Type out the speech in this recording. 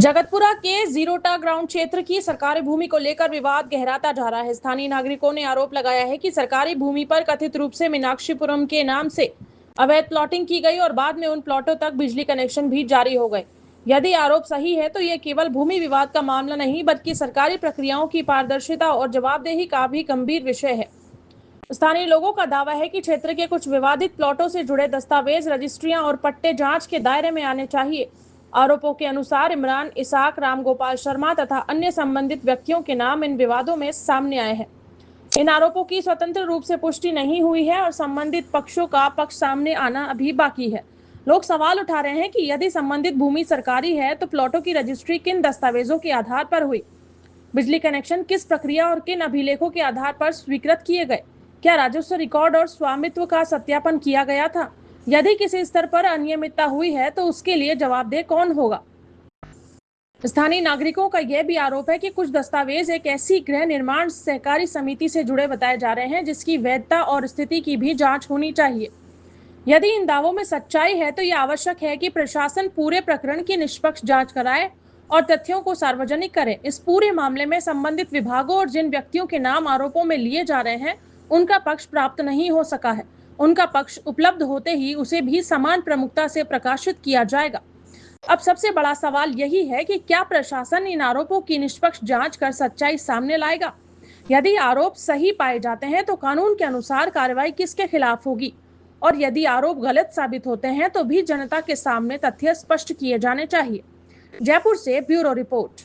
जगतपुरा के जीरोटा ग्राउंड क्षेत्र की सरकारी भूमि को लेकर विवाद गहराता जा रहा है। स्थानीय नागरिकों ने आरोप लगाया है कि सरकारी भूमि पर कथित रूप से मीनाक्षीपुरम के नाम से अवैध प्लॉटिंग की गई और बाद में उन प्लॉटों तक बिजली कनेक्शन भी जारी हो गए। यदि आरोप सही है तो यह केवल भूमि विवाद का मामला नहीं बल्कि सरकारी प्रक्रियाओं की पारदर्शिता और जवाबदेही का भी गंभीर विषय है। स्थानीय लोगों का दावा है कि क्षेत्र के कुछ विवादित प्लॉटों से जुड़े दस्तावेज, रजिस्ट्रियां और पट्टे जांच के दायरे में आने चाहिए। आरोपों के अनुसार इमरान इसाक, रामगोपाल शर्मा तथा अन्य संबंधित व्यक्तियों के नाम इन विवादों में सामने आए हैं। इन आरोपों की स्वतंत्र रूप से पुष्टि नहीं हुई है और संबंधित पक्षों का पक्ष सामने आना अभी बाकी है। लोग सवाल उठा रहे हैं कि यदि संबंधित भूमि सरकारी है तो प्लॉटों की रजिस्ट्री किन दस्तावेजों के आधार पर हुई, बिजली कनेक्शन किस प्रक्रिया और किन अभिलेखों के आधार पर स्वीकृत किए गए, क्या राजस्व रिकॉर्ड और स्वामित्व का सत्यापन किया गया था, यदि किसी स्तर पर अनियमितता हुई है तो उसके लिए जवाबदेह कौन होगा। स्थानीय नागरिकों का यह भी आरोप है कि कुछ दस्तावेज एक ऐसी गृह निर्माण सहकारी समिति से जुड़े बताए जा रहे हैं जिसकी वैधता और स्थिति की भी जांच होनी चाहिए। यदि इन दावों में सच्चाई है तो यह आवश्यक है कि प्रशासन पूरे प्रकरण की निष्पक्ष जांच कराए और तथ्यों को सार्वजनिक करे। इस पूरे मामले में संबंधित विभागों और जिन व्यक्तियों के नाम आरोपों में लिए जा रहे हैं उनका पक्ष प्राप्त नहीं हो सका है। उनका पक्ष उपलब्ध होते ही उसे भी समान प्रमुखता से प्रकाशित किया जाएगा। अब सबसे बड़ा सवाल यही है कि क्या प्रशासन इन आरोपों की निष्पक्ष जांच कर सच्चाई सामने लाएगा। यदि आरोप सही पाए जाते हैं तो कानून के अनुसार कार्रवाई किसके खिलाफ होगी और यदि आरोप गलत साबित होते हैं तो भी जनता के सामने तथ्य स्पष्ट किए जाने चाहिए। जयपुर से ब्यूरो रिपोर्ट।